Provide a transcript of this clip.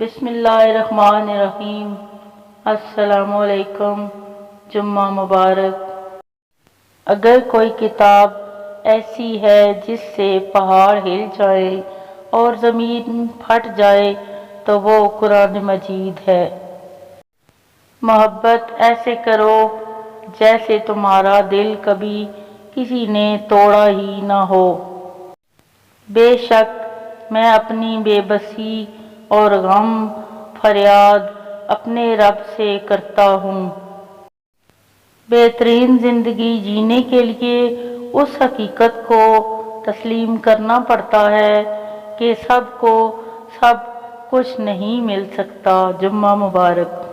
बिस्मिल्लाहिर्रहमानिर्रहीम। अस्सलामुअलैकुम। जुम्मा मुबारक। अगर कोई किताब ऐसी है जिससे पहाड़ हिल जाए और ज़मीन फट जाए तो वो कुरान मजीद है। मोहब्बत ऐसे करो जैसे तुम्हारा दिल कभी किसी ने तोड़ा ही ना हो। बेशक मैं अपनी बेबसी और गम फरियाद अपने रब से करता हूँ। बेहतरीन ज़िंदगी जीने के लिए उस हकीकत को तस्लीम करना पड़ता है कि सबको सब कुछ नहीं मिल सकता। जुम्मा मुबारक।